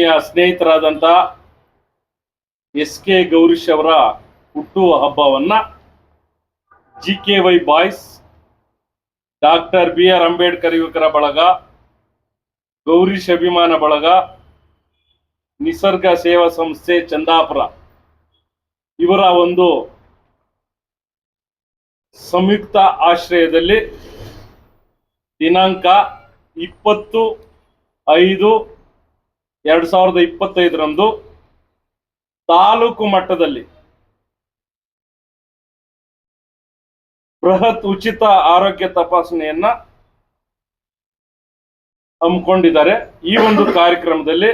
ಆತ್ಮೀಯ ಸ್ನೇಹಿತರಾದಂಥ SK ಗೌರೀಶ್ ಅವರ ಹುಟ್ಟುವ ಹಬ್ಬವನ್ನ GKY boys, doctor BR Ambedkar ಯುವಕರ ಬಳಗ, ಗೌರೀಶ್ ಅಭಿಮಾನ ಬಳಗ, ನಿಸರ್ಗ ಸೇವಾ ಸಂಸ್ಥೆ ಚಂದಾಪುರ ಇವರ ಒಂದು ಸಂಯುಕ್ತ ಆಶ್ರಯದಲ್ಲಿ ದಿನಾಂಕ 20/5/2025 ತಾಲೂಕು ಮಟ್ಟದಲ್ಲಿ ಬೃಹತ್ ಉಚಿತ ಆರೋಗ್ಯ ತಪಾಸಣೆಯನ್ನ ಹಮ್ಮಿಕೊಂಡಿದ್ದಾರೆ. ಈ ಒಂದು ಕಾರ್ಯಕ್ರಮದಲ್ಲಿ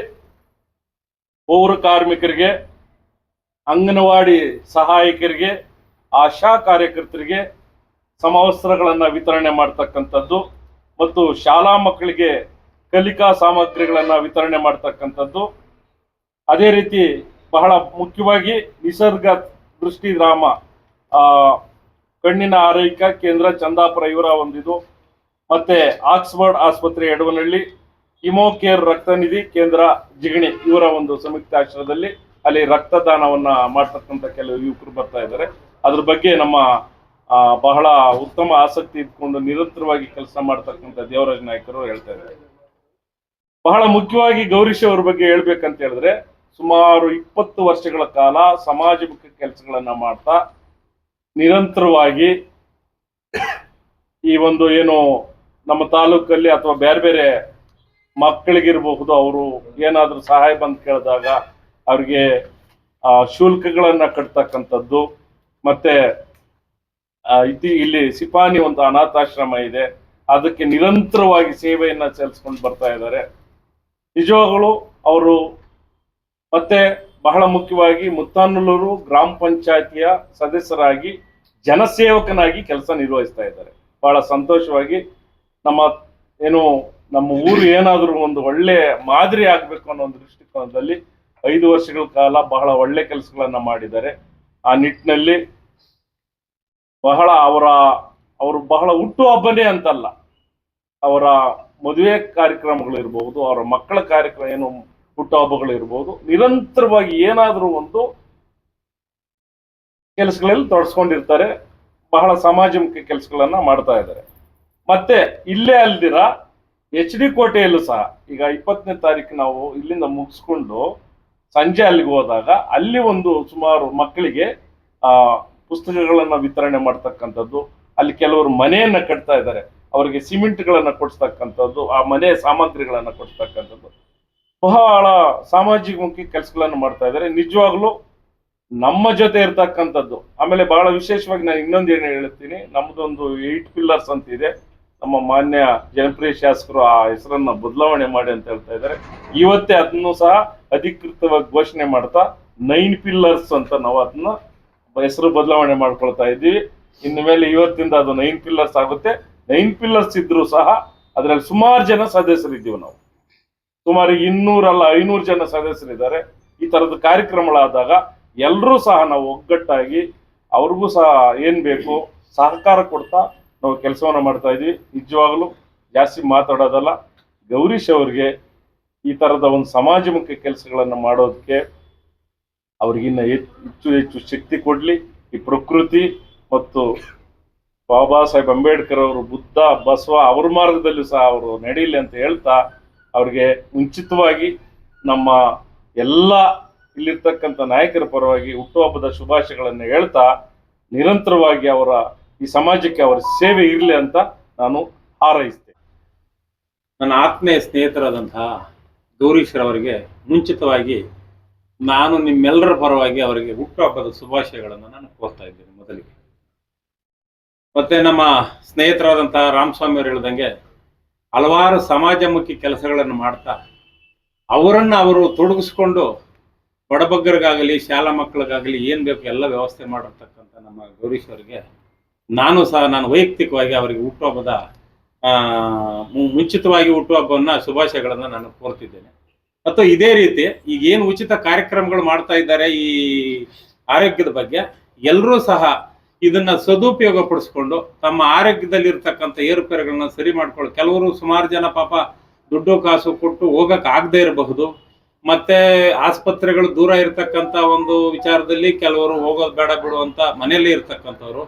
ಪೌರ ಕಾರ್ಮಿಕರಿಗೆ, ಅಂಗನವಾಡಿ ಸಹಾಯಕರಿಗೆ, ಆಶಾ ಕಾರ್ಯಕರ್ತರಿಗೆ ಸಮವಸ್ತ್ರಗಳನ್ನು ವಿತರಣೆ ಮಾಡ್ತಕ್ಕಂಥದ್ದು ಮತ್ತು ಶಾಲಾ ಮಕ್ಕಳಿಗೆ ಕಲಿಕಾ ಸಾಮಗ್ರಿಗಳನ್ನು ವಿತರಣೆ ಮಾಡ್ತಕ್ಕಂಥದ್ದು. ಅದೇ ರೀತಿ ಬಹಳ ಮುಖ್ಯವಾಗಿ ನಿಸರ್ಗ ದೃಷ್ಟಿಧಾಮ ಕಣ್ಣಿನ ಆರೈಕೆ ಕೇಂದ್ರ ಚಂದಾಪುರ ಇವರ ಒಂದಿದು, ಮತ್ತೆ ಆಕ್ಸ್ಫರ್ಡ್ ಆಸ್ಪತ್ರೆ ಎಡವನಹಳ್ಳಿ, ಹಿಮೋಕೇರ್ ರಕ್ತನಿಧಿ ಕೇಂದ್ರ ಜಿಗಣಿ ಇವರ ಒಂದು ಸಂಯುಕ್ತ ಆಶ್ರಯದಲ್ಲಿ ಅಲ್ಲಿ ರಕ್ತದಾನವನ್ನ ಮಾಡ್ತಕ್ಕಂಥ ಕೆಲವು ಯುವಕರು ಬರ್ತಾ ಇದ್ದಾರೆ. ಅದ್ರ ಬಗ್ಗೆ ನಮ್ಮ ಬಹಳ ಉತ್ತಮ ಆಸಕ್ತಿ ಇಟ್ಕೊಂಡು ನಿರಂತರವಾಗಿ ಕೆಲಸ ಮಾಡ್ತಕ್ಕಂಥ ದೇವರಾಜ್ ನಾಯ್ಕರು ಹೇಳ್ತಾ ಇದ್ದಾರೆ. ಬಹಳ ಮುಖ್ಯವಾಗಿ ಗೌರೀಶ್ ಅವ್ರ ಬಗ್ಗೆ ಹೇಳ್ಬೇಕಂತ ಹೇಳಿದ್ರೆ, ಸುಮಾರು 20 ವರ್ಷಗಳ ಕಾಲ ಸಮಾಜಮುಖಿ ಕೆಲಸಗಳನ್ನ ಮಾಡ್ತಾ ನಿರಂತರವಾಗಿ ಈ ಒಂದು ಏನು ನಮ್ಮ ತಾಲೂಕಲ್ಲಿ ಅಥವಾ ಬೇರೆ ಬೇರೆ ಮಕ್ಕಳಿಗಿರಬಹುದು, ಅವರು ಏನಾದ್ರೂ ಸಹಾಯ ಬಂದು ಕೇಳಿದಾಗ ಅವ್ರಿಗೆ ಶುಲ್ಕಗಳನ್ನ ಕಟ್ತಕ್ಕಂಥದ್ದು, ಮತ್ತೆ ಇಲ್ಲಿ ಸಿಪಾನಿ ಒಂದು ಅನಾಥಾಶ್ರಮ ಇದೆ, ಅದಕ್ಕೆ ನಿರಂತರವಾಗಿ ಸೇವೆಯನ್ನ ಸಲ್ಲಿಸ್ಕೊಂಡು ಬರ್ತಾ ಇದ್ದಾರೆ. ನಿಜವಾಗಲೂ ಅವರು ಮತ್ತೆ ಬಹಳ ಮುಖ್ಯವಾಗಿ ಮುತ್ತಾನಲ್ಲೂರು ಗ್ರಾಮ ಪಂಚಾಯತಿಯ ಸದಸ್ಯರಾಗಿ ಜನಸೇವಕನಾಗಿ ಕೆಲಸ ನಿರ್ವಹಿಸ್ತಾ ಇದ್ದಾರೆ. ಬಹಳ ಸಂತೋಷವಾಗಿ ನಮ್ಮ ಊರು ಏನಾದರೂ ಒಂದು ಒಳ್ಳೆ ಮಾದರಿ ಆಗ್ಬೇಕು ಅನ್ನೋ ಒಂದು ದೃಷ್ಟಿಕೋನದಲ್ಲಿ 5 ವರ್ಷಗಳ ಕಾಲ ಬಹಳ ಒಳ್ಳೆ ಕೆಲಸಗಳನ್ನ ಮಾಡಿದ್ದಾರೆ. ಆ ನಿಟ್ಟಿನಲ್ಲಿ ಅವರು ಬಹಳ ಹುಟ್ಟು ಹಬ್ಬನೇ ಅಂತಲ್ಲ, ಅವರ ಮದುವೆ ಕಾರ್ಯಕ್ರಮಗಳಿರ್ಬಹುದು, ಅವರ ಮಕ್ಕಳ ಕಾರ್ಯಕ್ರಮ ಏನು ಹುಟ್ಟು ಹಬ್ಬಗಳಿರ್ಬಹುದು, ನಿರಂತರವಾಗಿ ಏನಾದರೂ ಒಂದು ಕೆಲಸಗಳಲ್ಲಿ ತೊಡಸ್ಕೊಂಡಿರ್ತಾರೆ. ಬಹಳ ಸಮಾಜಮುಖಿ ಕೆಲಸಗಳನ್ನ ಮಾಡ್ತಾ ಇದ್ದಾರೆ. ಮತ್ತೆ ಇಲ್ಲೇ ಅಲ್ದಿರ HD ಕೋಟೆಯಲ್ಲೂ ಸಹ ಈಗ 20ನೇ ತಾರೀಕು ನಾವು ಇಲ್ಲಿಂದ ಮುಗಿಸ್ಕೊಂಡು ಸಂಜೆ ಅಲ್ಲಿಗೆ ಹೋದಾಗ ಅಲ್ಲಿ ಒಂದು ಸುಮಾರು ಮಕ್ಕಳಿಗೆ ಪುಸ್ತಕಗಳನ್ನ ವಿತರಣೆ ಮಾಡ್ತಕ್ಕಂಥದ್ದು, ಅಲ್ಲಿ ಕೆಲವರು ಮನೆಯನ್ನ ಕಟ್ತಾ ಇದ್ದಾರೆ, ಅವರಿಗೆ ಸಿಮೆಂಟ್ಗಳನ್ನ ಕೊಡಿಸ್ತಕ್ಕಂಥದ್ದು, ಆ ಮನೆ ಸಾಮಗ್ರಿಗಳನ್ನ ಕೊಡ್ತಕ್ಕಂಥದ್ದು, ಬಹಳ ಸಾಮಾಜಿಕಮುಖಿ ಕೆಲಸಗಳನ್ನು ಮಾಡ್ತಾ ಇದ್ದಾರೆ. ನಿಜವಾಗ್ಲೂ ನಮ್ಮ ಜೊತೆ ಇರ್ತಕ್ಕಂಥದ್ದು. ಆಮೇಲೆ ಬಹಳ ವಿಶೇಷವಾಗಿ ನಾನು ಇನ್ನೊಂದು ಏನು ಹೇಳ್ತೀನಿ, ನಮ್ದೊಂದು 8 ಪಿಲ್ಲರ್ಸ್ ಅಂತ ಇದೆ. ನಮ್ಮ ಮಾನ್ಯ ಜನಪ್ರಿಯ ಶಾಸಕರು ಆ ಹೆಸರನ್ನ ಬದಲಾವಣೆ ಮಾಡಿ ಅಂತ ಹೇಳ್ತಾ ಇದ್ದಾರೆ. ಇವತ್ತೇ ಅದನ್ನು ಸಹ ಅಧಿಕೃತವಾಗಿ ಘೋಷಣೆ ಮಾಡ್ತಾ 9 ಪಿಲ್ಲರ್ಸ್ ಅಂತ ನಾವು ಅದನ್ನ ಹೆಸರು ಬದಲಾವಣೆ ಮಾಡ್ಕೊಳ್ತಾ ಇದ್ದೀವಿ. ಇನ್ನು ಮೇಲೆ ಇವತ್ತಿಂದ ಅದು 9 ಪಿಲ್ಲರ್ಸ್ ಆಗುತ್ತೆ. 9 ಪಿಲ್ಲರ್ಸ್ ಇದ್ರು ಸಹ ಅದರಲ್ಲಿ ಸುಮಾರು ಜನ ಸದಸ್ಯರಿದ್ದೀವಿ ನಾವು. ಸುಮಾರು 200 ಅಲ್ಲ 500 ಜನ ಸದಸ್ಯರಿದ್ದಾರೆ. ಈ ತರದ ಕಾರ್ಯಕ್ರಮಗಳಾದಾಗ ಎಲ್ಲರೂ ಸಹ ನಾವು ಒಗ್ಗಟ್ಟಾಗಿ ಅವ್ರಿಗೂ ಸಹ ಏನ್ ಬೇಕು ಸಹಕಾರ ಕೊಡ್ತಾ ನಾವು ಕೆಲಸವನ್ನ ಮಾಡ್ತಾ ಇದ್ವಿ. ನಿಜವಾಗ್ಲೂ ಜಾಸ್ತಿ ಮಾತಾಡೋದಲ್ಲ, ಗೌರೀಶ್ ಅವ್ರಿಗೆ ಈ ತರದ ಒಂದು ಸಮಾಜಮುಖಿ ಕೆಲಸಗಳನ್ನ ಮಾಡೋದಕ್ಕೆ ಅವ್ರಿಗಿನ್ನ ಹೆಚ್ಚು ಶಕ್ತಿ ಕೊಡ್ಲಿ. ಈ ಪ್ರಕೃತಿ ಮತ್ತು ಬಾಬಾ ಸಾಹೇಬ್ ಅಂಬೇಡ್ಕರ್ ಅವರು, ಬುದ್ಧ, ಬಸವ ಅವ್ರ ಮಾರ್ಗದಲ್ಲೂ ಸಹ ಅವರು ನಡೀಲಿ ಅಂತ ಹೇಳ್ತಾ, ಅವ್ರಿಗೆ ಮುಂಚಿತವಾಗಿ ನಮ್ಮ ಎಲ್ಲ ಇಲ್ಲಿರ್ತಕ್ಕಂಥ ನಾಯಕರ ಪರವಾಗಿ ಹುಟ್ಟುಹಬ್ಬದ ಶುಭಾಶಯಗಳನ್ನು ಹೇಳ್ತಾ, ನಿರಂತರವಾಗಿ ಅವರ ಈ ಸಮಾಜಕ್ಕೆ ಅವರ ಸೇವೆ ಇರಲಿ ಅಂತ ನಾನು ಹಾರೈಸ್ತೇನೆ. ನನ್ನ ಆತ್ಮೀಯ ಸ್ನೇಹಿತರಾದಂತಹ ಗೌರೀಶ್ ಅವರಿಗೆ ಮುಂಚಿತವಾಗಿ ನಾನು ನಿಮ್ಮೆಲ್ಲರ ಪರವಾಗಿ ಅವರಿಗೆ ಹುಟ್ಟುಹಬ್ಬದ ಶುಭಾಶಯಗಳನ್ನು ನಾನು ಕೋರ್ತಾ ಇದ್ದೇನೆ ಮೊದಲಿಗೆ. ಮತ್ತೆ ನಮ್ಮ ಸ್ನೇಹಿತರಾದಂತಹ ರಾಮಸ್ವಾಮಿ ಅವರು ಹೇಳಿದಂಗೆ ಹಲವಾರು ಸಮಾಜಮುಖಿ ಕೆಲಸಗಳನ್ನು ಮಾಡ್ತಾ ಅವರನ್ನು ಅವರು ತೊಡಗಿಸ್ಕೊಂಡು ಬಡಬಗ್ಗರಿಗಾಗಲಿ ಶಾಲಾ ಮಕ್ಕಳಿಗಾಗಲಿ ಏನು ಬೇಕು ಎಲ್ಲ ವ್ಯವಸ್ಥೆ ಮಾಡಿರ್ತಕ್ಕಂಥ ನಮ್ಮ ಗೌರೀಶ್ ಅವರಿಗೆ ನಾನು ವೈಯಕ್ತಿಕವಾಗಿ ಅವರಿಗೆ ಹುಟ್ಟುಹಬ್ಬದ ಮುಂಚಿತವಾಗಿ ಹುಟ್ಟುಹಬ್ಬವನ್ನ ಶುಭಾಶಯಗಳನ್ನು ನಾನು ಕೋರ್ತಿದ್ದೇನೆ. ಮತ್ತು ಇದೇ ರೀತಿ ಈಗ ಏನು ಉಚಿತ ಕಾರ್ಯಕ್ರಮಗಳು ಮಾಡ್ತಾ ಇದ್ದಾರೆ ಈ ಆರೋಗ್ಯದ ಬಗ್ಗೆ, ಎಲ್ಲರೂ ಸಹ ಇದನ್ನ ಸದುಪಯೋಗ ಪಡಿಸ್ಕೊಂಡು ತಮ್ಮ ಆರೋಗ್ಯದಲ್ಲಿರ್ತಕ್ಕಂಥ ಏರುಪೇರುಗಳನ್ನ ಸರಿ ಮಾಡ್ಕೊಳ್ಳೋ, ಕೆಲವರು ಸುಮಾರು ಜನ ಪಾಪ ದುಡ್ಡು ಕಾಸು ಕೊಟ್ಟು ಹೋಗಕ್ಕೆ ಆಗದೆ ಇರಬಹುದು, ಮತ್ತೆ ಆಸ್ಪತ್ರೆಗಳು ದೂರ ಇರತಕ್ಕಂತ ಒಂದು ವಿಚಾರದಲ್ಲಿ ಕೆಲವರು ಹೋಗೋದು ಬೇಡ ಬಿಡುವಂತ ಮನೆಯಲ್ಲಿ ಇರ್ತಕ್ಕಂಥವ್ರು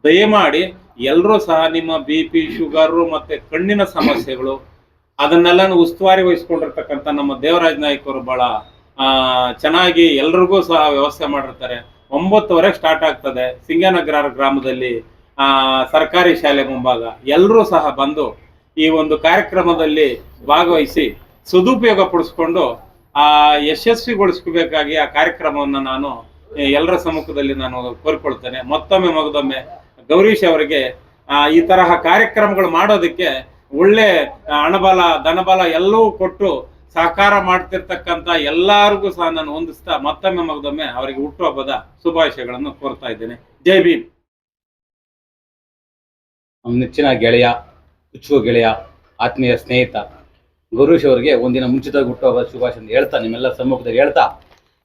ದಯಮಾಡಿ ಎಲ್ಲರೂ ಸಹ ನಿಮ್ಮ BP, ಶುಗರು ಮತ್ತೆ ಕಣ್ಣಿನ ಸಮಸ್ಯೆಗಳು ಅದನ್ನೆಲ್ಲ ಉಸ್ತುವಾರಿ ವಹಿಸ್ಕೊಂಡಿರ್ತಕ್ಕಂಥ ನಮ್ಮ ದೇವರಾಜ್ ನಾಯ್ಕರು ಬಹಳ ಚೆನ್ನಾಗಿ ಎಲ್ರಿಗೂ ಸಹ ವ್ಯವಸ್ಥೆ ಮಾಡಿರ್ತಾರೆ. 9:00 ಸ್ಟಾರ್ಟ್ ಆಗ್ತದೆ ಸಿಂಗನಗರ ಗ್ರಾಮದಲ್ಲಿ ಸರ್ಕಾರಿ ಶಾಲೆ ಮುಂಭಾಗ. ಎಲ್ಲರೂ ಸಹ ಬಂದು ಈ ಒಂದು ಕಾರ್ಯಕ್ರಮದಲ್ಲಿ ಭಾಗವಹಿಸಿ ಸದುಪಯೋಗ ಪಡಿಸ್ಕೊಂಡು ಯಶಸ್ವಿಗೊಳಿಸ್ಕೋಬೇಕಾಗಿ ಆ ಕಾರ್ಯಕ್ರಮವನ್ನು ನಾನು ಎಲ್ಲರ ಸಮ್ಮುಖದಲ್ಲಿ ನಾನು ಕೋರಿಕೊಳ್ತೇನೆ. ಮಗದೊಮ್ಮೆ ಗೌರೀಶ್ ಅವರಿಗೆ ಈ ತರಹ ಕಾರ್ಯಕ್ರಮಗಳು ಮಾಡೋದಕ್ಕೆ ಒಳ್ಳೆ ಹಣಬಲ ಧನಬಲ ಎಲ್ಲವೂ ಕೊಟ್ಟು ಸಹಕಾರ ಮಾಡ್ತಿರ್ತಕ್ಕಂಥ ಎಲ್ಲರಿಗೂ ಸಹ ನಾನು ಹೊಂದಿಸ್ತಾ ಮಗದೊಮ್ಮೆ ಅವರಿಗೆ ಹುಟ್ಟುಹಬ್ಬದ ಶುಭಾಶಯಗಳನ್ನು ಕೋರ್ತಾ ಇದ್ದೇನೆ. ಜೈ ಭೀಮ್. ನಮ್ಮ ನೆಚ್ಚಿನ ಗೆಳೆಯ, ಹುಚ್ಚುವ ಗೆಳೆಯ, ಆತ್ಮೀಯ ಸ್ನೇಹಿತ ಗೌರೀಶ್ ಅವರಿಗೆ ಒಂದಿನ ಮುಂಚಿತವಾಗಿ ಹುಟ್ಟುಹಬ್ಬದ ಶುಭಾಶಯ ಹೇಳ್ತಾ ನಿಮ್ಮೆಲ್ಲ ಸಮ್ಮುಖದಲ್ಲಿ ಹೇಳ್ತಾ,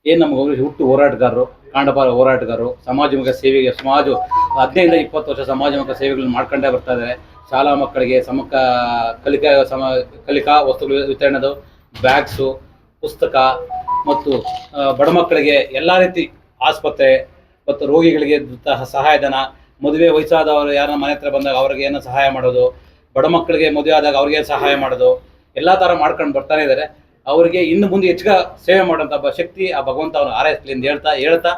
ಏನು ನಮ್ಮ ಗೌರೀಶ್ ಹೋರಾಟಗಾರರು, ಕಾಂಡಪಾರ ಹೋರಾಟಗಾರರು, ಸಮಾಜಮುಖ ಸೇವೆಗೆ 15-20 ವರ್ಷ ಸಮಾಜಮುಖ ಸೇವೆಗಳನ್ನು ಮಾಡ್ಕೊಂಡೇ ಬರ್ತಾ ಇದ್ದಾರೆ. ಶಾಲಾ ಮಕ್ಕಳಿಗೆ ಕಲಿಕಾ ವಸ್ತುಗಳು ವಿತರಣೆದು, ಬ್ಯಾಗ್ಸು, ಪುಸ್ತಕ ಮತ್ತು ಬಡ ಮಕ್ಕಳಿಗೆ ಎಲ್ಲ ರೀತಿ ಆಸ್ಪತ್ರೆ ಮತ್ತು ರೋಗಿಗಳಿಗೆ ಸಹಾಯಧನ, ಮದುವೆ ವಯಸ್ಸಾದವರು ಯಾರನ್ನ ಮನೆ ಹತ್ರ ಬಂದಾಗ ಅವ್ರಿಗೆ ಏನೋ ಸಹಾಯ ಮಾಡೋದು, ಬಡ ಮಕ್ಕಳಿಗೆ ಮದುವೆ ಆದಾಗ ಅವ್ರಿಗೆ ಸಹಾಯ ಮಾಡೋದು, ಎಲ್ಲ ಥರ ಮಾಡ್ಕೊಂಡು ಬರ್ತಾನೆ ಇದ್ದಾರೆ. ಅವರಿಗೆ ಇನ್ನು ಮುಂದೆ ಹೆಚ್ಚಿಗೆ ಸೇವೆ ಮಾಡೋಂಥ ಶಕ್ತಿ ಆ ಭಗವಂತ ಅವನು ಹಾರೈಸಲಿ ಅಂತ ಹೇಳ್ತಾ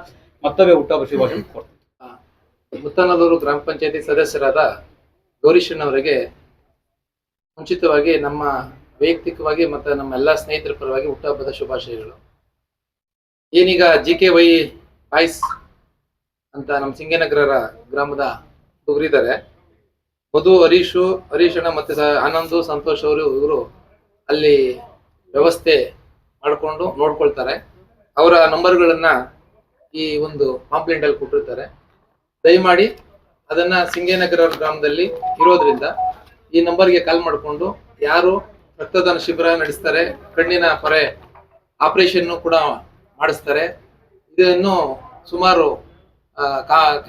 ಮತ್ತೊಮ್ಮೆ ಹುಟ್ಟುಹಬ್ಬ ಶುಭಾಶಯ ಕೊಡ್ತೀನಿ. ಮುತ್ತನಲ್ಲೂರು ಗ್ರಾಮ ಪಂಚಾಯತಿ ಸದಸ್ಯರಾದ ಗೌರೀಶನವರಿಗೆ ಮುಂಚಿತವಾಗಿ ನಮ್ಮ ವೈಯಕ್ತಿಕವಾಗಿ ಮತ್ತು ನಮ್ಮ ಎಲ್ಲ ಸ್ನೇಹಿತರ ಪರವಾಗಿ ಹುಟ್ಟುಹಬ್ಬದ ಶುಭಾಶಯಗಳು. ಏನೀಗ GKY ಬಾಯ್ಸ್ ಅಂತ ನಮ್ಮ ಸಿಂಗನಗರ ಗ್ರಾಮದ ಹುಡುಗರಿದ್ದಾರೆ. ಮಧು, ಹರೀಶಣ್ಣ ಮತ್ತು ಆನಂದು, ಸಂತೋಷ್ ಇವರು ಅಲ್ಲಿ ವ್ಯವಸ್ಥೆ ಮಾಡಿಕೊಂಡು ನೋಡ್ಕೊಳ್ತಾರೆ. ಅವರ ನಂಬರ್ಗಳನ್ನ ಈ ಒಂದು ಕಾಂಪ್ಲೇಂಟ್ ಅಲ್ಲಿ ಕೊಟ್ಟಿರ್ತಾರೆ. ದಯಮಾಡಿ ಅದನ್ನ ಸಿಂಗನಗರ ಗ್ರಾಮದಲ್ಲಿ ಇರೋದ್ರಿಂದ ಈ ನಂಬರ್ಗೆ ಕಾಲ್ ಮಾಡಿಕೊಂಡು ಯಾರು ರಕ್ತದಾನ ಶಿಬಿರ ನಡೆಸ್ತಾರೆ, ಕಣ್ಣಿನ ಪೊರೆ ಆಪರೇಷನ್ ಕೂಡ ಮಾಡಿಸ್ತಾರೆ. ಇದನ್ನು ಸುಮಾರು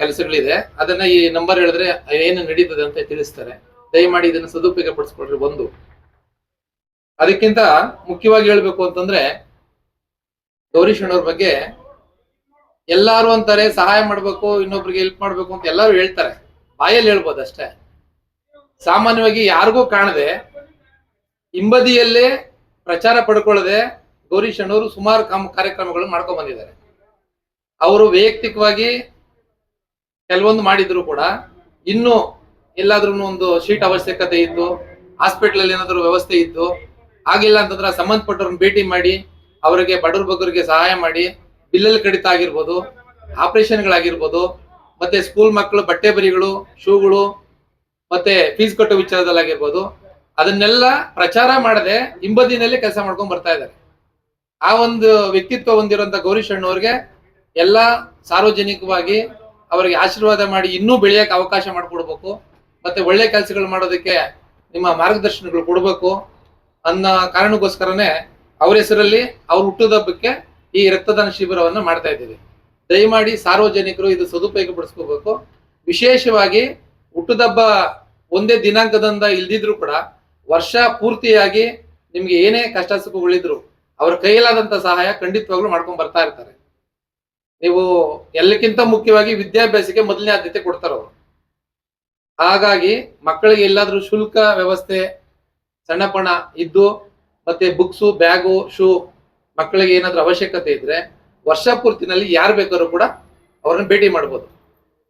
ಕೆಲಸಗಳಿದೆ. ಅದನ್ನ ಈ ನಂಬರ್ ಹೇಳಿದ್ರೆ ಏನು ನಡೀತದೆ ಅಂತ ತಿಳಿಸ್ತಾರೆ. ದಯಮಾಡಿ ಇದನ್ನು ಸದುಪಯೋಗ ಪಡಿಸ್ಕೊಳ್ರಿ. ಒಂದು ಅದಕ್ಕಿಂತ ಮುಖ್ಯವಾಗಿ ಹೇಳ್ಬೇಕು ಅಂತಂದ್ರೆ, ಗೌರೀಶ್ ಅಣ್ಣವ್ರ ಬಗ್ಗೆ ಎಲ್ಲಾರು ಅಂತಾರೆ ಸಹಾಯ ಮಾಡ್ಬೇಕು, ಇನ್ನೊಬ್ರಿಗೆ ಹೆಲ್ಪ್ ಮಾಡ್ಬೇಕು ಅಂತ ಎಲ್ಲರೂ ಹೇಳ್ತಾರೆ, ಬಾಯಲ್ಲಿ ಹೇಳ್ಬೋದು ಅಷ್ಟೇ. ಸಾಮಾನ್ಯವಾಗಿ ಯಾರಿಗೂ ಕಾಣದೆ ಹಿಂಬದಿಯಲ್ಲೇ ಪ್ರಚಾರ ಪಡ್ಕೊಳ್ಳದೆ ಗೌರೀಶ್ ಅಣ್ಣವರು ಸುಮಾರು ಕಾರ್ಯಕ್ರಮಗಳನ್ನು ಮಾಡ್ಕೊಂಡ್ ಬಂದಿದ್ದಾರೆ. ಅವರು ವೈಯಕ್ತಿಕವಾಗಿ ಕೆಲವೊಂದು ಮಾಡಿದ್ರು ಕೂಡ ಇನ್ನು ಎಲ್ಲಾದ್ರೂ ಒಂದು ಶೀಟ್ ಅವಶ್ಯಕತೆ ಇತ್ತು, ಹಾಸ್ಪಿಟಲ್ ಅಲ್ಲಿ ಏನಾದ್ರು ವ್ಯವಸ್ಥೆ ಇತ್ತು, ಆಗಿಲ್ಲ ಅಂತಂದ್ರೆ ಸಂಬಂಧಪಟ್ಟವ್ರನ್ನ ಭೇಟಿ ಮಾಡಿ ಅವರಿಗೆ ಬಡವ್ರ ಬಗ್ಗರಿಗೆ ಸಹಾಯ ಮಾಡಿ, ಬಿಲ್ಲಲ್ಲಿ ಕಡಿತ ಆಗಿರ್ಬೋದು, ಆಪರೇಷನ್ಗಳಾಗಿರ್ಬೋದು, ಮತ್ತೆ ಸ್ಕೂಲ್ ಮಕ್ಕಳು ಬಟ್ಟೆ ಬರಿಗಳು, ಶೂಗಳು, ಮತ್ತೆ ಫೀಸ್ ಕಟ್ಟೋ ವಿಚಾರದಲ್ಲಾಗಿರ್ಬೋದು, ಅದನ್ನೆಲ್ಲ ಪ್ರಚಾರ ಮಾಡದೆ ಹಿಂಬದಿನಲ್ಲಿ ಕೆಲಸ ಮಾಡ್ಕೊಂಡ್ ಬರ್ತಾ ಇದ್ದಾರೆ. ಆ ಒಂದು ವ್ಯಕ್ತಿತ್ವ ಹೊಂದಿರುವಂತ ಗೌರೀಶ್ ಅಣ್ಣವ್ರಿಗೆ ಎಲ್ಲ ಸಾರ್ವಜನಿಕವಾಗಿ ಅವರಿಗೆ ಆಶೀರ್ವಾದ ಮಾಡಿ ಇನ್ನೂ ಬೆಳೆಯಕ್ಕೆ ಅವಕಾಶ ಮಾಡಿಕೊಡ್ಬೇಕು, ಮತ್ತೆ ಒಳ್ಳೆ ಕೆಲಸಗಳು ಮಾಡೋದಕ್ಕೆ ನಿಮ್ಮ ಮಾರ್ಗದರ್ಶನಗಳು ಕೊಡಬೇಕು ಅನ್ನೋ ಕಾರಣಕ್ಕೋಸ್ಕರನೇ ಅವ್ರ ಹೆಸರಲ್ಲಿ ಅವ್ರ ಹುಟ್ಟುಹಬ್ಬಕ್ಕೆ ಈ ರಕ್ತದಾನ ಶಿಬಿರವನ್ನ ಮಾಡ್ತಾ ಇದ್ದೀವಿ. ದಯಮಾಡಿ ಸಾರ್ವಜನಿಕರು ಇದು ಸದುಪಯೋಗ ಪಡಿಸ್ಕೋಬೇಕು. ವಿಶೇಷವಾಗಿ ಹುಟ್ಟುಹಬ್ಬ ಒಂದೇ ದಿನಾಂಕದಿಂದ ಇಲ್ದಿದ್ರು ಕೂಡ ವರ್ಷ ಪೂರ್ತಿಯಾಗಿ ನಿಮ್ಗೆ ಏನೇ ಕಷ್ಟ ಸುಖಗಳಿದ್ರು ಅವ್ರ ಕೈಯಲ್ಲಾದಂತ ಸಹಾಯ ಖಂಡಿತವಾಗ್ಲೂ ಮಾಡ್ಕೊಂಡ್ ಬರ್ತಾ ಇರ್ತಾರೆ. ನೀವು ಎಲ್ಲಕ್ಕಿಂತ ಮುಖ್ಯವಾಗಿ ವಿದ್ಯಾಭ್ಯಾಸಕ್ಕೆ ಮೊದಲನೇ ಆದ್ಯತೆ ಕೊಡ್ತಾರ ಅವರು. ಹಾಗಾಗಿ ಮಕ್ಕಳಿಗೆ ಎಲ್ಲಾದ್ರೂ ಶುಲ್ಕ ವ್ಯವಸ್ಥೆ ಸಣ್ಣ ಪಣ ಇದ್ದು, ಮತ್ತೆ ಬುಕ್ಸು, ಬ್ಯಾಗು, ಶೂ ಮಕ್ಕಳಿಗೆ ಏನಾದ್ರೂ ಅವಶ್ಯಕತೆ ಇದ್ರೆ ವರ್ಷ ಪೂರ್ತಿನಲ್ಲಿ ಯಾರು ಬೇಕಾದ್ರೂ ಕೂಡ ಅವ್ರನ್ನ ಭೇಟಿ ಮಾಡ್ಬೋದು.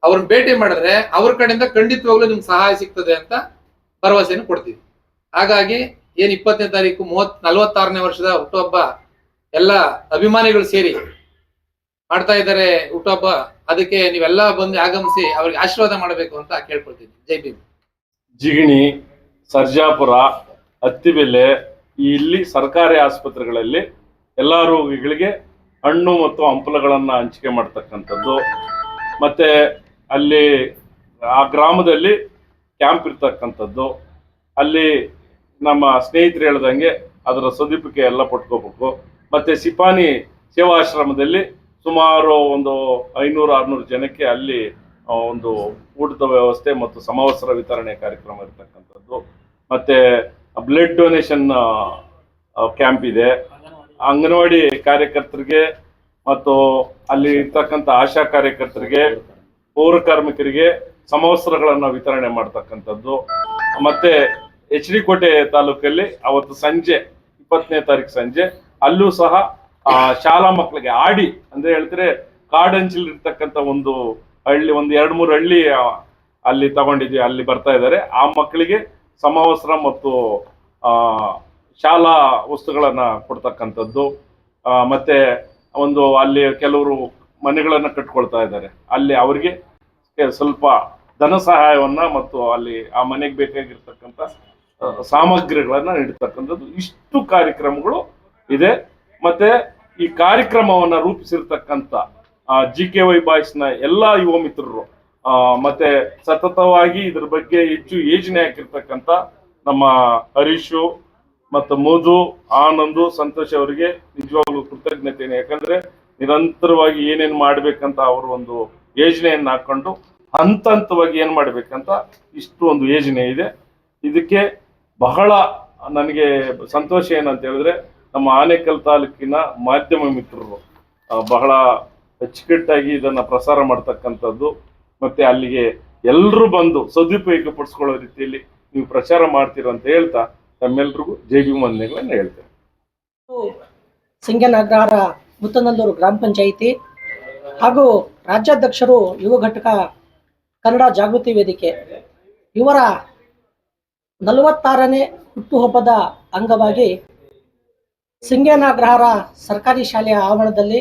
ಅವ್ರನ್ನ ಭೇಟಿ ಮಾಡಿದ್ರೆ ಅವ್ರ ಕಡೆಯಿಂದ ಖಂಡಿತವಾಗ್ಲೂ ನಿಮ್ಗೆ ಸಹಾಯ ಸಿಗ್ತದೆ ಅಂತ ಭರವಸೆಯನ್ನು ಕೊಡ್ತೀವಿ. ಹಾಗಾಗಿ ಏನ್ 20ನೇ ತಾರೀಕು 46ನೇ ವರ್ಷದ ಹುಟ್ಟುಹಬ್ಬ ಎಲ್ಲ ಅಭಿಮಾನಿಗಳು ಸೇರಿ ಮಾಡ್ತಾ ಇದ್ದಾರೆ ಹುಟ್ಟುಹಬ್ಬ, ಅದಕ್ಕೆ ನೀವೆಲ್ಲ ಬಂದು ಆಗಮಿಸಿ ಅವ್ರಿಗೆ ಆಶೀರ್ವಾದ ಮಾಡಬೇಕು ಅಂತ ಕೇಳ್ಕೊಳ್ತೀನಿ. ಜೈ ಭೀಮ್. ಜಿಗಣಿ, ಸರ್ಜಾಪುರ, ಅತ್ತಿಬೆಲೆ ಇಲ್ಲಿ ಸರ್ಕಾರಿ ಆಸ್ಪತ್ರೆಗಳಲ್ಲಿ ಎಲ್ಲ ರೋಗಿಗಳಿಗೆ ಹಣ್ಣು ಮತ್ತು ಹಂಪಲುಗಳನ್ನು ಹಂಚಿಕೆ ಮಾಡ್ತಕ್ಕಂಥದ್ದು, ಮತ್ತೆ ಅಲ್ಲಿ ಆ ಗ್ರಾಮದಲ್ಲಿ ಕ್ಯಾಂಪ್ ಇರ್ತಕ್ಕಂಥದ್ದು, ಅಲ್ಲಿ ನಮ್ಮ ಸ್ನೇಹಿತರು ಹೇಳ್ದಂಗೆ ಅದರ ಸದುಪಯೋಗ ಎಲ್ಲ ಪಡ್ಕೋಬೇಕು. ಮತ್ತೆ ಸಿಪಾನಿ ಸೇವಾಶ್ರಮದಲ್ಲಿ ಸುಮಾರು ಒಂದು 500-600 ಜನಕ್ಕೆ ಅಲ್ಲಿ ಒಂದು ಊಟದ ವ್ಯವಸ್ಥೆ ಮತ್ತು ಸಮವಸ್ತ್ರ ವಿತರಣೆ ಕಾರ್ಯಕ್ರಮ ಇರ್ತಕ್ಕಂಥದ್ದು. ಮತ್ತೆ ಬ್ಲಡ್ ಡೊನೇಷನ್ ಕ್ಯಾಂಪ್ ಇದೆ, ಅಂಗನವಾಡಿ ಕಾರ್ಯಕರ್ತರಿಗೆ ಮತ್ತು ಅಲ್ಲಿ ಇರ್ತಕ್ಕಂಥ ಆಶಾ ಕಾರ್ಯಕರ್ತರಿಗೆ, ಪೌರ ಕಾರ್ಮಿಕರಿಗೆ ಸಮವಸ್ತ್ರಗಳನ್ನ ವಿತರಣೆ ಮಾಡ್ತಕ್ಕಂಥದ್ದು. ಮತ್ತೆ HD ಕೋಟೆ ತಾಲೂಕಲ್ಲಿ ಅವತ್ತು ಸಂಜೆ 20ನೇ ತಾರೀಕು ಸಂಜೆ ಅಲ್ಲೂ ಸಹ ಶಾಲಾ ಮಕ್ಕಳಿಗೆ ಆಡಿ ಅಂದ್ರೆ ಹೇಳ್ತಾರೆ ಕಾಡಂಚಲ್ಲಿ ಇರ್ತಕ್ಕಂಥ ಒಂದು ಹಳ್ಳಿ, ಒಂದು 2-3 ಹಳ್ಳಿ ಅಲ್ಲಿ ತಗೊಂಡಿದ್ವಿ, ಅಲ್ಲಿ ಬರ್ತಾ ಇದ್ದಾರೆ. ಆ ಮಕ್ಕಳಿಗೆ ಸಮವಸ್ತ್ರ ಮತ್ತು ಶಾಲಾ ವಸ್ತುಗಳನ್ನ ಕೊಡ್ತಕ್ಕಂಥದ್ದು. ಮತ್ತೆ ಒಂದು ಅಲ್ಲಿ ಕೆಲವರು ಮನೆಗಳನ್ನ ಕಟ್ಕೊಳ್ತಾ ಇದ್ದಾರೆ, ಅಲ್ಲಿ ಅವರಿಗೆ ಸ್ವಲ್ಪ ಧನ ಸಹಾಯವನ್ನ ಮತ್ತು ಅಲ್ಲಿ ಆ ಮನೆಗೆ ಬೇಕಾಗಿರ್ತಕ್ಕಂಥ ಸಾಮಗ್ರಿಗಳನ್ನ ನೀಡತಕ್ಕಂಥದ್ದು. ಇಷ್ಟು ಕಾರ್ಯಕ್ರಮಗಳು ಇದೆ. ಮತ್ತೆ ಈ ಕಾರ್ಯಕ್ರಮವನ್ನ ರೂಪಿಸಿರ್ತಕ್ಕಂಥ GKY ಬಾಯ್ಸ್ನ ಎಲ್ಲ ಯುವ ಮಿತ್ರರು, ಮತ್ತೆ ಸತತವಾಗಿ ಇದ್ರ ಬಗ್ಗೆ ಹೆಚ್ಚು ಯೋಜನೆ ಹಾಕಿರ್ತಕ್ಕಂಥ ನಮ್ಮ ಹರೀಶು ಮತ್ತು ಮಧು, ಆನಂದು, ಸಂತೋಷ್ ಅವರಿಗೆ ನಿಜವಾಗ್ಲೂ ಕೃತಜ್ಞತೆಯನ್ನು. ಯಾಕಂದ್ರೆ ನಿರಂತರವಾಗಿ ಏನೇನು ಮಾಡ್ಬೇಕಂತ ಅವರು ಒಂದು ಯೋಜನೆಯನ್ನ ಹಾಕೊಂಡು ಹಂತ ಹಂತವಾಗಿ ಏನ್ ಮಾಡ್ಬೇಕಂತ ಇಷ್ಟು ಒಂದು ಯೋಜನೆ ಇದೆ. ಇದಕ್ಕೆ ಬಹಳ ನನಗೆ ಸಂತೋಷ ಏನಂತ ಹೇಳಿದ್ರೆ ನಮ್ಮ ಆನೇಕಲ್ ತಾಲೂಕಿನ ಮಾಧ್ಯಮ ಮಿತ್ರರು ಬಹಳ ಅಚ್ಚುಕಟ್ಟಾಗಿ ಇದನ್ನ ಪ್ರಸಾರ ಮಾಡ್ತಕ್ಕಂಥದ್ದು. ಮತ್ತೆ ಅಲ್ಲಿಗೆ ಎಲ್ಲರೂ ಬಂದು ಸದುಪಯೋಗ ಪಡಿಸ್ಕೊಳ್ಳೋ ರೀತಿಯಲ್ಲಿ ನೀವು ಪ್ರಚಾರ ಮಾಡ್ತೀರ ಅಂತ ಹೇಳ್ತಾ ತಮ್ಮೆಲ್ರಿಗೂ ಜೈಭಿವಂದನೆಗಳನ್ನು ಹೇಳ್ತೇನೆ. ಸಿಂಗನ ಅಗ್ರಹಾರ ಮುತ್ತನಲ್ಲೂರು ಗ್ರಾಮ ಪಂಚಾಯಿತಿ ಹಾಗೂ ರಾಜ್ಯಾಧ್ಯಕ್ಷರು ಯುವ ಘಟಕ ಕನ್ನಡ ಜಾಗೃತಿ ವೇದಿಕೆ ಇವರ 46ನೇ ಹುಟ್ಟುಹಬ್ಬದ ಅಂಗವಾಗಿ ಸಿಂಗೇನ ಸರ್ಕಾರಿ ಶಾಲೆಯ ಆವರಣದಲ್ಲಿ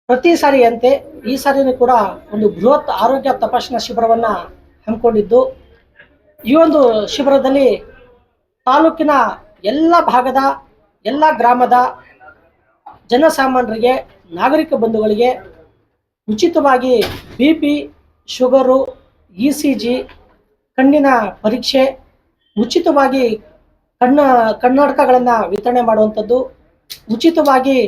ಪ್ರತಿ ಸಾರಿಯಂತೆ ಈ ಸಾರಿನೂ ಕೂಡ ಒಂದು ಬೃಹತ್ ಆರೋಗ್ಯ ತಪಾಸಣಾ ಶಿಬಿರವನ್ನ ಹಮ್ಮಿಕೊಂಡಿದ್ದು, ಈ ಒಂದು ಶಿಬಿರದಲ್ಲಿ ತಾಲೂಕಿನ ಎಲ್ಲ ಭಾಗದ ಎಲ್ಲ ಗ್ರಾಮದ ಜನಸಾಮಾನ್ಯರಿಗೆ, ನಾಗರಿಕ ಬಂಧುಗಳಿಗೆ ಉಚಿತವಾಗಿ BP, ಶುಗರು, ECG, ಕಣ್ಣಿನ ಪರೀಕ್ಷೆ, ಉಚಿತವಾಗಿ ಕನ್ನಡಕಗಳನ್ನು ವಿತರಣೆ ಮಾಡುವಂಥದ್ದು, ಉಚಿತವಾಗಿ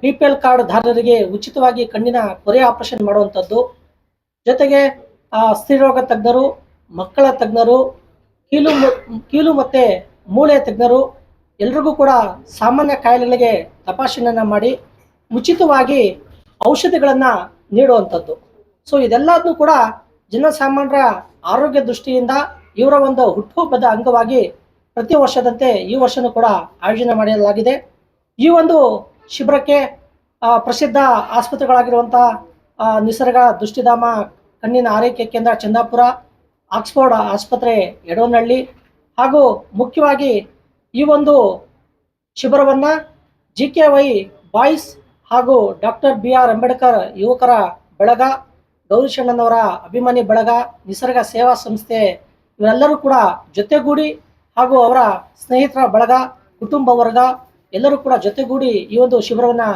BPL ಕಾರ್ಡ್ ಧಾರಕರಿಗೆ ಉಚಿತವಾಗಿ ಕಣ್ಣಿನ ಪೊರೆ ಆಪರೇಷನ್ ಮಾಡುವಂಥದ್ದು, ಜೊತೆಗೆ ಸ್ತ್ರೀರೋಗ ತಜ್ಞರು, ಮಕ್ಕಳ ತಜ್ಞರು, ಕೀಲು ಮತ್ತು ಮೂಳೆ ತಜ್ಞರು ಎಲ್ರಿಗೂ ಕೂಡ ಸಾಮಾನ್ಯ ಕಾಯಿಲೆಗಳಿಗೆ ತಪಾಸಣೆಯನ್ನು ಮಾಡಿ ಉಚಿತವಾಗಿ ಔಷಧಿಗಳನ್ನು ನೀಡುವಂಥದ್ದು. ಸೊ ಇದೆಲ್ಲದನ್ನು ಕೂಡ ಜನಸಾಮಾನ್ಯರ ಆರೋಗ್ಯ ದೃಷ್ಟಿಯಿಂದ ಇವರ ಒಂದು ಹುಟ್ಟುಹಬ್ಬದ ಅಂಗವಾಗಿ ಪ್ರತಿ ವರ್ಷದಂತೆ ಈ ವರ್ಷನೂ ಕೂಡ ಆಯೋಜನೆ ಮಾಡಲಾಗಿದೆ. ಈ ಒಂದು ಶಿಬಿರಕ್ಕೆ ಪ್ರಸಿದ್ಧ ಆಸ್ಪತ್ರೆಗಳಾಗಿರುವಂಥ ನಿಸರ್ಗ ದೃಷ್ಟಿಧಾಮ ಕಣ್ಣಿನ ಆರೈಕೆ ಕೇಂದ್ರ ಚಂದಾಪುರ, ಆಕ್ಸ್ಫೋರ್ಡ್ ಆಸ್ಪತ್ರೆ ಯಡವನಹಳ್ಳಿ ಹಾಗೂ ಮುಖ್ಯವಾಗಿ ಈ ಒಂದು ಶಿಬಿರವನ್ನು GKY ಬಾಯ್ಸ್ ಹಾಗೂ ಡಾಕ್ಟರ್ BR ಅಂಬೇಡ್ಕರ್ ಯುವಕರ ಬಳಗ, ಗೌರಿಶಣ್ಣನವರ ಅಭಿಮಾನಿ ಬಳಗ, ನಿಸರ್ಗ ಸೇವಾ ಸಂಸ್ಥೆ ಇವರೆಲ್ಲರೂ ಕೂಡ ಜೊತೆಗೂಡಿ ಹಾಗೂ ಅವರ ಸ್ನೇಹಿತರ ಬಳಗ, ಕುಟುಂಬ ವರ್ಗ ಎಲ್ಲರೂ ಕೂಡ ಜೊತೆಗೂಡಿ ಈ ಒಂದು ಶಿಬಿರವನ್ನು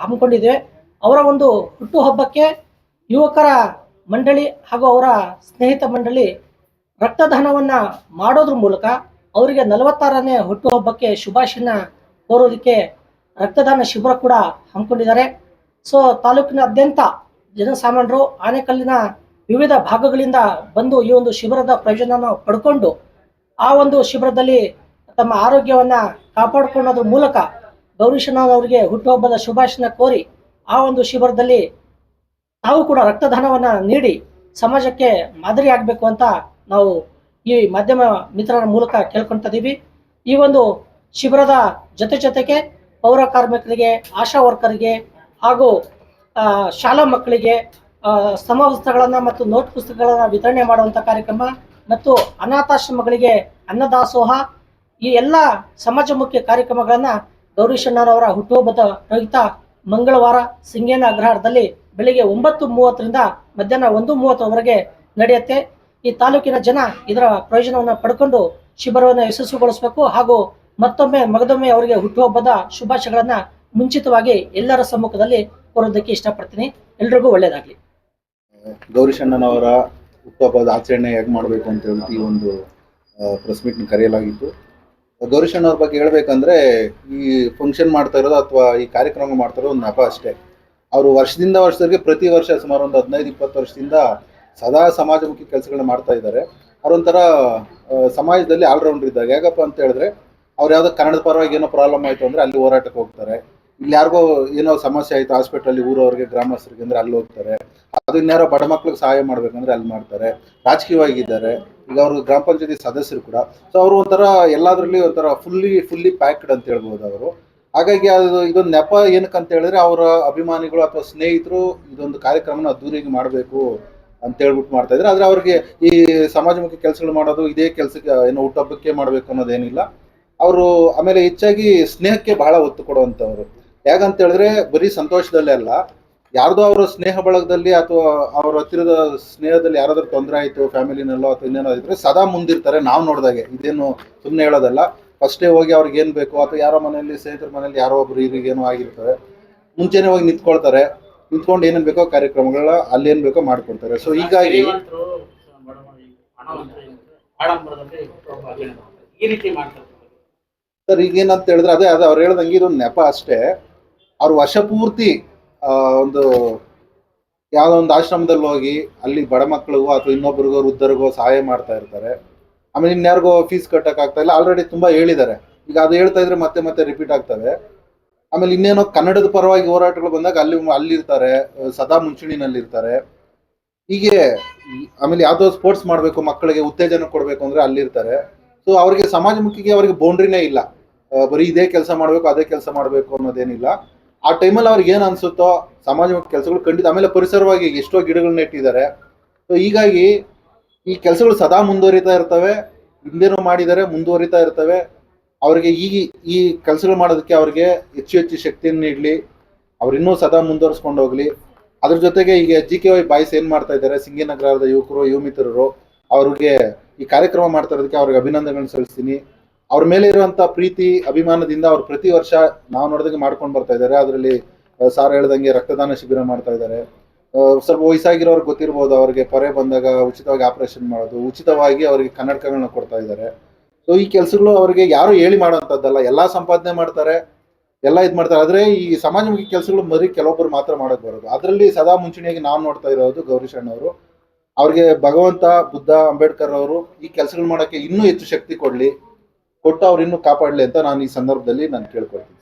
ಹಮ್ಮಿಕೊಂಡಿದ್ದೇವೆ. ಅವರ ಒಂದು ಹುಟ್ಟುಹಬ್ಬಕ್ಕೆ ಯುವಕರ ಮಂಡಳಿ ಹಾಗೂ ಅವರ ಸ್ನೇಹಿತ ಮಂಡಳಿ ರಕ್ತದಾನವನ್ನು ಮಾಡೋದ್ರ ಮೂಲಕ ಅವರಿಗೆ 46ನೇ ಹುಟ್ಟುಹಬ್ಬಕ್ಕೆ ಶುಭಾಶಯನ ಕೋರೋದಕ್ಕೆ ರಕ್ತದಾನ ಶಿಬಿರ ಕೂಡ ಹಮ್ಮಿಕೊಂಡಿದ್ದಾರೆ. ಸೊ ತಾಲೂಕಿನಾದ್ಯಂತ ಜನಸಾಮಾನ್ಯರು ಆನೇಕಲ್ಲಿನ ವಿವಿಧ ಭಾಗಗಳಿಂದ ಬಂದು ಈ ಒಂದು ಶಿಬಿರದ ಪ್ರಯೋಜನ ಪಡ್ಕೊಂಡು ಆ ಒಂದು ಶಿಬಿರದಲ್ಲಿ ತಮ್ಮ ಆರೋಗ್ಯವನ್ನು ಕಾಪಾಡಿಕೊಳ್ಳೋದ್ರ ಮೂಲಕ ಗೌರೀಶಣ್ಣನವರಿಗೆ ಹುಟ್ಟುಹಬ್ಬದ ಶುಭಾಶಯನ ಕೋರಿ ಆ ಒಂದು ಶಿಬಿರದಲ್ಲಿ ತಾವು ಕೂಡ ರಕ್ತದಾನವನ್ನು ನೀಡಿ ಸಮಾಜಕ್ಕೆ ಮಾದರಿ ಆಗಬೇಕು ಅಂತ ನಾವು ಈ ಮಾಧ್ಯಮ ಮಿತ್ರರ ಮೂಲಕ ಕೇಳ್ಕೊಳ್ತಿದ್ದೀವಿ. ಈ ಒಂದು ಶಿಬಿರದ ಜೊತೆಗೆ ಪೌರ ಕಾರ್ಮಿಕರಿಗೆ, ಆಶಾ ವರ್ಕರಿಗೆ ಹಾಗೂ ಶಾಲಾ ಮಕ್ಕಳಿಗೆ ಸಮವಸ್ತ್ರಗಳನ್ನು ಮತ್ತು ನೋಟ್ ಪುಸ್ತಕಗಳನ್ನು ವಿತರಣೆ ಮಾಡುವಂಥ ಕಾರ್ಯಕ್ರಮ ಮತ್ತು ಅನಾಥಾಶ್ರಮಗಳಿಗೆ ಅನ್ನದಾಸೋಹ, ಈ ಎಲ್ಲ ಸಮಾಜಮುಖಿ ಕಾರ್ಯಕ್ರಮಗಳನ್ನು ಗೌರೀಶಣ್ಣನವರ ಹುಟ್ಟುಹಬ್ಬದ ಪ್ರಯುಕ್ತ ಮಂಗಳವಾರ ಸಿಂಗೇನ ಅಗ್ರಹಾರದಲ್ಲಿ ಬೆಳಿಗ್ಗೆ 9:30ರಿಂದ ಮಧ್ಯಾಹ್ನ 1:30ವರೆಗೆ ನಡೆಯುತ್ತೆ. ಈ ತಾಲೂಕಿನ ಜನ ಇದರ ಪ್ರಯೋಜನವನ್ನು ಪಡ್ಕೊಂಡು ಶಿಬಿರವನ್ನು ಯಶಸ್ವಿಗೊಳಿಸಬೇಕು ಹಾಗೂ ಮಗದೊಮ್ಮೆ ಅವರಿಗೆ ಹುಟ್ಟುಹಬ್ಬದ ಶುಭಾಶಯಗಳನ್ನು ಮುಂಚಿತವಾಗಿ ಎಲ್ಲರ ಸಮ್ಮುಖದಲ್ಲಿ ಕೋರೋದಕ್ಕೆ ಇಷ್ಟಪಡ್ತೀನಿ. ಎಲ್ರಿಗೂ ಒಳ್ಳೆಯದಾಗಲಿ. ಗೌರೀಶಣ್ಣನವರ ಹುಟ್ಟುಹಬ್ಬದ ಆಚರಣೆ ಹೇಗೆ ಮಾಡಬೇಕು ಅಂತ ಹೇಳ್ಬಿಟ್ಟು ಈ ಒಂದು ಪ್ರೆಸ್ ಮೀಟ್ನ ಕರೆಯಲಾಗಿತ್ತು. ಗೌರೀಶಣ್ಣವ್ರ ಬಗ್ಗೆ ಹೇಳ್ಬೇಕಂದ್ರೆ ಈ ಫಂಕ್ಷನ್ ಮಾಡ್ತಾ ಇರೋದು ಅಥವಾ ಈ ಕಾರ್ಯಕ್ರಮ ಮಾಡ್ತಾ ಇರೋದು ಒಂದು ನೆಪ ಅಷ್ಟೇ. ಅವರು ವರ್ಷದವರೆಗೆ ಪ್ರತಿ ವರ್ಷ ಸುಮಾರು ಒಂದು 15-20 ವರ್ಷದಿಂದ ಸದಾ ಸಮಾಜಮುಖಿ ಕೆಲಸಗಳನ್ನ ಮಾಡ್ತಾ ಇದ್ದಾರೆ. ಅವರೊಂಥರ ಸಮಾಜದಲ್ಲಿ ಆಲ್ರೌಂಡರ್ ಇದ್ದಾಗ. ಹೇಗಪ್ಪ ಅಂತ ಹೇಳಿದ್ರೆ ಅವ್ರು ಯಾವ್ದೋ ಕನ್ನಡದ ಪರವಾಗಿ ಏನೋ ಪ್ರಾಬ್ಲಮ್ ಆಯಿತು ಅಂದರೆ ಅಲ್ಲಿ ಹೋರಾಟಕ್ಕೆ ಹೋಗ್ತಾರೆ. ಇಲ್ಲಿ ಯಾರಿಗೋ ಏನೋ ಸಮಸ್ಯೆ ಆಯಿತು ಹಾಸ್ಪಿಟಲ್ ಊರವ್ರಿಗೆ ಗ್ರಾಮಸ್ಥರಿಗೆ ಅಂದರೆ ಅಲ್ಲಿ ಹೋಗ್ತಾರೆ. ಅದು ಇನ್ಯಾರೋ ಬಡ ಮಕ್ಳಿಗೆ ಸಹಾಯ ಮಾಡ್ಬೇಕಂದ್ರೆ ಅಲ್ಲಿ ಮಾಡ್ತಾರೆ. ರಾಜಕೀಯವಾಗಿದ್ದಾರೆ. ಈಗ ಅವರು ಗ್ರಾಮ ಪಂಚಾಯತಿ ಸದಸ್ಯರು ಕೂಡ. ಸೊ ಅವರು ಒಂಥರ ಎಲ್ಲದರಲ್ಲಿ ಒಂಥರ ಫುಲ್ಲಿ ಪ್ಯಾಕ್ಡ್ ಅಂತ ಹೇಳ್ಬೋದು ಅವರು. ಹಾಗಾಗಿ ಅದು ಇದೊಂದು ನೆಪ ಏನಕ್ಕೆ ಅಂತ ಹೇಳಿದ್ರೆ ಅವರ ಅಭಿಮಾನಿಗಳು ಅಥವಾ ಸ್ನೇಹಿತರು ಇದೊಂದು ಕಾರ್ಯಕ್ರಮನ ಅದ್ದೂರಿಗೆ ಮಾಡಬೇಕು ಅಂತ ಹೇಳ್ಬಿಟ್ಟು ಮಾಡ್ತಾ ಇದ್ದಾರೆ. ಆದರೆ ಅವ್ರಿಗೆ ಈ ಸಮಾಜಮುಖಿ ಕೆಲಸಗಳು ಮಾಡೋದು ಇದೇ ಕೆಲಸಕ್ಕೆ ಏನೋ ಹುಟ್ಟುಹಬ್ಬಕ್ಕೆ ಮಾಡಬೇಕು ಅನ್ನೋದೇನಿಲ್ಲ. ಅವರು ಆಮೇಲೆ ಹೆಚ್ಚಾಗಿ ಸ್ನೇಹಕ್ಕೆ ಬಹಳ ಒತ್ತು ಕೊಡುವಂಥವ್ರು. ಯಾಕಂತ ಹೇಳಿದ್ರೆ ಬರೀ ಸಂತೋಷದಲ್ಲೇ ಅಲ್ಲ, ಯಾರ್ದೋ ಅವರ ಸ್ನೇಹ ಬಳಗದಲ್ಲಿ ಅಥವಾ ಅವರ ಹತ್ತಿರದ ಸ್ನೇಹದಲ್ಲಿ ಯಾರಾದ್ರೂ ತೊಂದರೆ ಆಯಿತು ಫ್ಯಾಮಿಲಿನಲ್ಲೋ ಅಥವಾ ಇನ್ನೇನೋ ಇದ್ರೆ ಸದಾ ಮುಂದಿರ್ತಾರೆ. ನಾವು ನೋಡಿದಾಗೆ ಇದೇನು ಸುಮ್ಮನೆ ಹೇಳೋದಲ್ಲ. ಫಸ್ಟೇ ಹೋಗಿ ಅವ್ರಿಗೆ ಏನು ಬೇಕು ಅಥವಾ ಯಾರೋ ಮನೆಯಲ್ಲಿ ಸ್ನೇಹಿತರ ಮನೆಯಲ್ಲಿ ಯಾರೋ ಒಬ್ರು ಏನೋ ಆಗಿರ್ತವೆ, ಮುಂಚೆನೇ ಹೋಗಿ ನಿಂತ್ಕೊಳ್ತಾರೆ. ನಿಂತ್ಕೊಂಡು ಏನೇನು ಬೇಕೋ ಕಾರ್ಯಕ್ರಮಗಳ ಅಲ್ಲಿ ಏನು ಬೇಕೋ ಮಾಡ್ಕೊಡ್ತಾರೆ. ಸೊ ಹೀಗಾಗಿ ಸರ್ ಈಗೇನಂತ ಹೇಳಿದ್ರೆ ಅದೇ ಅವ್ರು ಹೇಳ್ದಂಗೆ ಇದೊಂದು ನೆಪ ಅಷ್ಟೇ. ಅವ್ರು ವರ್ಷ ಪೂರ್ತಿ ಒಂದು ಯಾವುದೋ ಒಂದು ಆಶ್ರಮದಲ್ಲಿ ಹೋಗಿ ಅಲ್ಲಿ ಬಡ ಮಕ್ಕಳಿಗೋ ಅಥವಾ ಇನ್ನೊಬ್ರಿಗೋ ವೃದ್ಧರಿಗೋ ಸಹಾಯ ಮಾಡ್ತಾ ಇರ್ತಾರೆ. ಆಮೇಲೆ ಇನ್ಯಾರಿಗೋ ಫೀಸ್ ಕಟ್ಟಕ್ಕಾಗ್ತಾ ಇಲ್ಲ, ಆಲ್ರೆಡಿ ತುಂಬ ಹೇಳಿದ್ದಾರೆ. ಈಗ ಅದು ಹೇಳ್ತಾ ಇದ್ರೆ ಮತ್ತೆ ಮತ್ತೆ ರಿಪೀಟ್ ಆಗ್ತವೆ. ಆಮೇಲೆ ಇನ್ನೇನೋ ಕನ್ನಡದ ಪರವಾಗಿ ಹೋರಾಟಗಳು ಬಂದಾಗ ಅಲ್ಲಿರ್ತಾರೆ, ಸದಾ ಮುಂಚೂಣಿನಲ್ಲಿರ್ತಾರೆ. ಹೀಗೆ ಆಮೇಲೆ ಯಾವುದೋ ಸ್ಪೋರ್ಟ್ಸ್ ಮಾಡಬೇಕು, ಮಕ್ಕಳಿಗೆ ಉತ್ತೇಜನ ಕೊಡಬೇಕು ಅಂದರೆ ಅಲ್ಲಿರ್ತಾರೆ. ಸೊ ಅವರಿಗೆ ಸಮಾಜಮುಖಿಗೆ ಅವರಿಗೆ ಬೌಂಡ್ರಿನೇ ಇಲ್ಲ. ಬರೀ ಇದೇ ಕೆಲಸ ಮಾಡಬೇಕು ಅದೇ ಕೆಲಸ ಮಾಡಬೇಕು ಅನ್ನೋದೇನಿಲ್ಲ. ಆ ಟೈಮಲ್ಲಿ ಅವ್ರಿಗೆ ಏನು ಅನಿಸುತ್ತೋ ಸಮಾಜಮುಖಿ ಕೆಲಸಗಳು ಖಂಡಿತ. ಆಮೇಲೆ ಪರಿಸರವಾಗಿ ಎಷ್ಟೋ ಗಿಡಗಳನ್ನ ಇಟ್ಟಿದ್ದಾರೆ. ಸೊ ಹೀಗಾಗಿ ಈ ಕೆಲಸಗಳು ಸದಾ ಮುಂದುವರಿತಾ ಇರ್ತವೆ. ಹಿಂದೆನೂ ಮಾಡಿದ್ದಾರೆ, ಮುಂದುವರಿತಾ ಇರ್ತವೆ. ಅವರಿಗೆ ಈ ಕೆಲಸಗಳು ಮಾಡೋದಕ್ಕೆ ಅವ್ರಿಗೆ ಹೆಚ್ಚು ಶಕ್ತಿಯನ್ನು ನೀಡಲಿ. ಅವ್ರು ಇನ್ನೂ ಸದಾ ಮುಂದುವರಿಸ್ಕೊಂಡು ಹೋಗ್ಲಿ. ಅದ್ರ ಜೊತೆಗೆ ಈಗ GKY ಬಾಯ್ಸ್ ಏನು ಮಾಡ್ತಾ ಇದ್ದಾರೆ, ಸಿಂಗಿನಗರದ ಯುವಕರು ಯುವಮಿತ್ರರು, ಅವ್ರಿಗೆ ಈ ಕಾರ್ಯಕ್ರಮ ಮಾಡ್ತಾ ಇರೋದಕ್ಕೆ ಅವ್ರಿಗೆ ಅಭಿನಂದನೆಗಳನ್ನ ಸಲ್ಲಿಸ್ತೀನಿ. ಅವ್ರ ಮೇಲೆ ಇರುವಂಥ ಪ್ರೀತಿ ಅಭಿಮಾನದಿಂದ ಅವ್ರು ಪ್ರತಿ ವರ್ಷ ನಾವು ನೋಡಿದಂಗೆ ಮಾಡ್ಕೊಂಡು ಬರ್ತಾ ಇದ್ದಾರೆ. ಅದರಲ್ಲಿ ಸಾರ್ ಹೇಳ್ದಂಗೆ ರಕ್ತದಾನ ಶಿಬಿರ ಮಾಡ್ತಾ ಇದ್ದಾರೆ. ಸ್ವಲ್ಪ ವಯಸ್ಸಾಗಿರೋರ್ಗೆ ಗೊತ್ತಿರ್ಬೋದು, ಅವ್ರಿಗೆ ಪೊರೆ ಬಂದಾಗ ಉಚಿತವಾಗಿ ಆಪರೇಷನ್ ಮಾಡೋದು, ಉಚಿತವಾಗಿ ಅವರಿಗೆ ಕನ್ನಡಕಗಳನ್ನ ಕೊಡ್ತಾ ಇದ್ದಾರೆ. ಸೊ ಈ ಕೆಲಸಗಳು ಅವರಿಗೆ ಯಾರು ಹೇಳಿ ಮಾಡೋವಂಥದ್ದಲ್ಲ, ಎಲ್ಲ ಸಂಪಾದನೆ ಮಾಡ್ತಾರೆ, ಎಲ್ಲ ಇದು ಮಾಡ್ತಾರೆ. ಆದರೆ ಈ ಸಮಾಜಮುಖಿ ಕೆಲಸಗಳು ಬರೀ ಕೆಲವೊಬ್ಬರು ಮಾತ್ರ ಮಾಡೋಕ್ಕೆ ಬರೋದು. ಅದರಲ್ಲಿ ಸದಾ ಮುಂಚೂಣಿಯಾಗಿ ನಾವು ನೋಡ್ತಾ ಇರೋದು ಗೌರೀಶ್ ಅಣ್ಣವರು. ಅವ್ರಿಗೆ ಭಗವಂತ ಬುದ್ಧ ಅಂಬೇಡ್ಕರ್ ಅವರು ಈ ಕೆಲಸಗಳು ಮಾಡೋಕ್ಕೆ ಇನ್ನೂ ಹೆಚ್ಚು ಶಕ್ತಿ ಕೊಟ್ಟು ಅವ್ರು ಇನ್ನೂ ಕಾಪಾಡಲಿ ಅಂತ ನಾನು ಈ ಸಂದರ್ಭದಲ್ಲಿ ನಾನು ಕೇಳ್ಕೊಳ್ತೀನಿ.